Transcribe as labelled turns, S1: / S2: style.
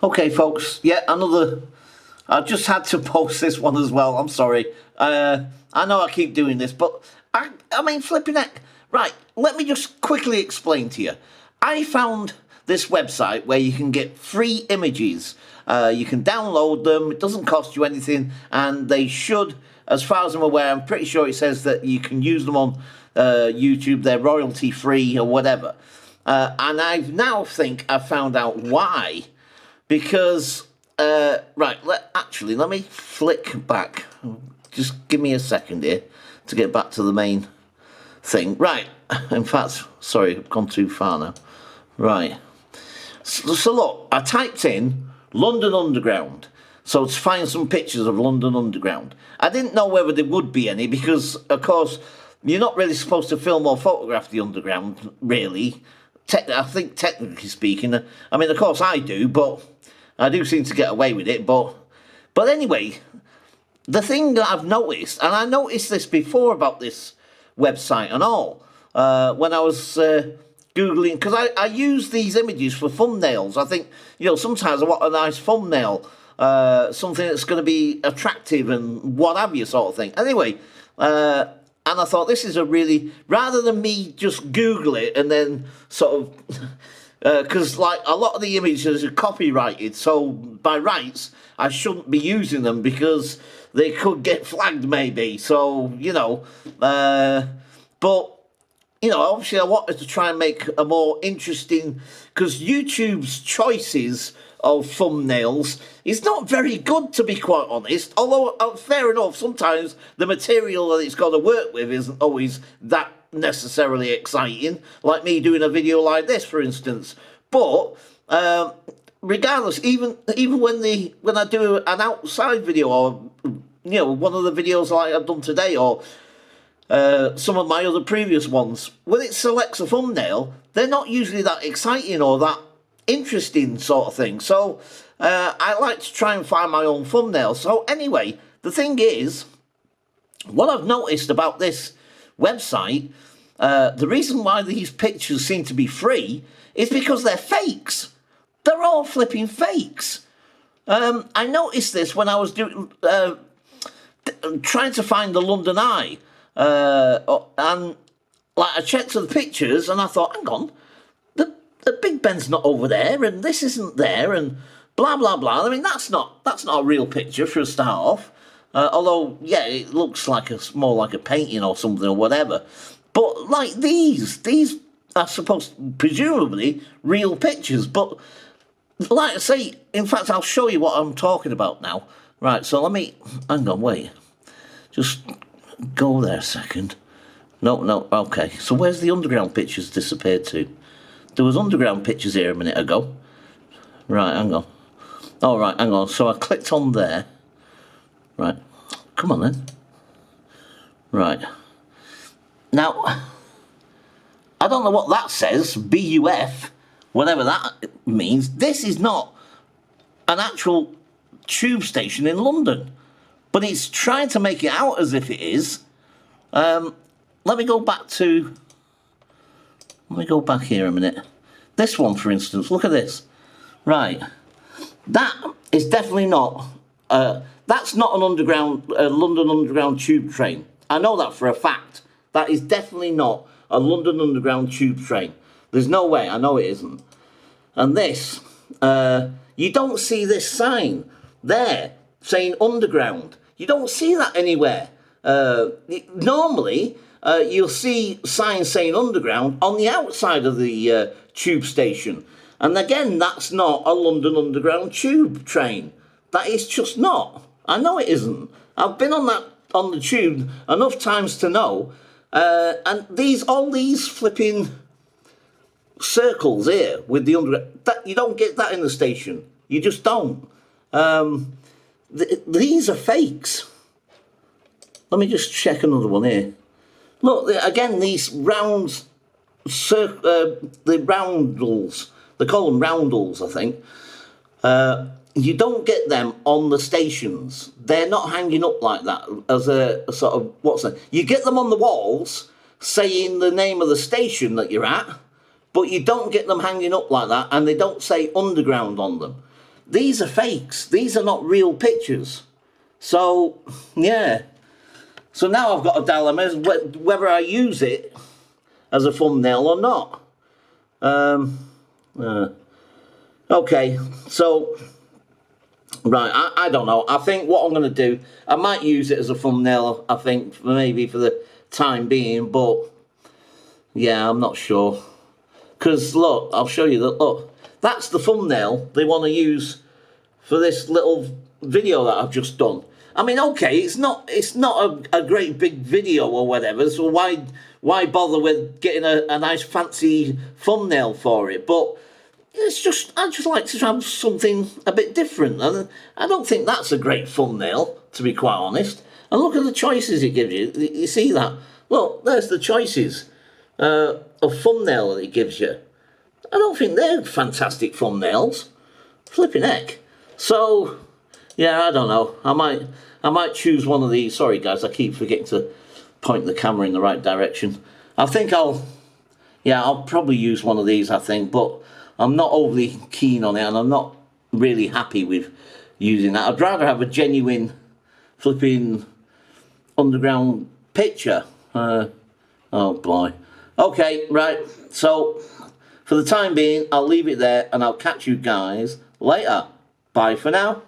S1: Okay, folks. Yeah, another. I just had to post this one as well. I'm sorry. I know I keep doing this, but I mean, flipping heck. Right, let me just quickly explain to you. I found this website where you can get free images. You can download them. It doesn't cost you anything, and they should, as far as I'm aware, I'm pretty sure it says that you can use them on YouTube. They're royalty free or whatever. And I now think I've found out why. Because, right, let me flick back. Just give me a second here to get back to the main thing. Right, in fact, sorry, I've gone too far now. Right, so look, I typed in London Underground, so to find some pictures of London Underground. I didn't know whether there would be any because, of course, you're not really supposed to film or photograph the underground, really. I think, technically speaking, I mean, of course I do, but I do seem to get away with it. But anyway, the thing that I've noticed, and I noticed this before about this website and all, when I was Googling, because I use these images for thumbnails. I think, sometimes I want a nice thumbnail, something that's going to be attractive and what have you sort of thing. Anyway, and I thought this is a really, rather than me just Google it and then sort of, because like a lot of the images are copyrighted, so by rights I shouldn't be using them because they could get flagged maybe. So but obviously I wanted to try and make a more interesting, because YouTube's choices of thumbnails is not very good, to be quite honest. Although, fair enough, sometimes the material that it's got to work with isn't always that necessarily exciting, like me doing a video like this, for instance. But regardless, even when I do an outside video, or one of the videos like I've done today, or some of my other previous ones, when it selects a thumbnail, they're not usually that exciting or that interesting sort of thing. So I like to try and find my own thumbnail. So anyway, the thing is, what I've noticed about this website, the reason why these pictures seem to be free is because they're fakes. They're all flipping fakes. I noticed this when I was trying to find the London Eye, and like I checked the pictures and I thought, hang on, the Big Ben's not over there, and this isn't there, and blah blah blah. I mean, that's not a real picture for a start off. Although, yeah, it looks like more like a painting or something or whatever. But like these are presumably real pictures. But like I say, in fact, I'll show you what I'm talking about now. Right, so hang on, wait. Just go there a second. No, okay. So where's the underground pictures disappeared to? There was underground pictures here a minute ago. Right, hang on. All right, hang on. So I clicked on there. Right, come on then. Right. Now, I don't know what that says, BUF, whatever that means. This is not an actual tube station in London, but it's trying to make it out as if it is. Let me go back here a minute. This one, for instance, look at this. Right, that is definitely not, that's not an London Underground tube train. I know that for a fact. That is definitely not a London Underground tube train. There's no way, I know it isn't. And this, you don't see this sign there saying Underground. You don't see that anywhere. Normally, you'll see signs saying Underground on the outside of the tube station. And again, that's not a London Underground tube train. That is just not. I know it isn't. I've been on the tube enough times to know. And all these flipping circles here with the underground, you don't get that in the station. You just don't. These are fakes. Let me just check another one here. Look, again, these rounds, the roundels, they call them roundels, I think. You don't get them on the stations. They're not hanging up like that as a sort of, what's that? You get them on the walls saying the name of the station that you're at, but you don't get them hanging up like that, and they don't say Underground on them. these are fakes. These are not real pictures. So, yeah. So now I've got a dilemma as whether I use it as a thumbnail or not. Okay, so, right, I don't know. I think what I'm going to do, I might use it as a thumbnail, I think, maybe for the time being, but, yeah, I'm not sure. Because, look, I'll show you that, look, that's the thumbnail they want to use for this little video that I've just done. I mean, okay, it's not a great big video or whatever, so why bother with getting a nice fancy thumbnail for it? But I just like to have something a bit different, and I don't think that's a great thumbnail, to be quite honest. And look at the choices it gives you. You see that? Look, there's the choices of thumbnail that it gives you. I don't think they're fantastic thumbnails. Flipping heck. So, yeah, I don't know. I might choose one of these. Sorry, guys, I keep forgetting to point the camera in the right direction. I think I'll probably use one of these, I think, but I'm not overly keen on it, and I'm not really happy with using that. I'd rather have a genuine flipping underground picture. Oh, boy. Okay, right. So, for the time being, I'll leave it there, and I'll catch you guys later. Bye for now.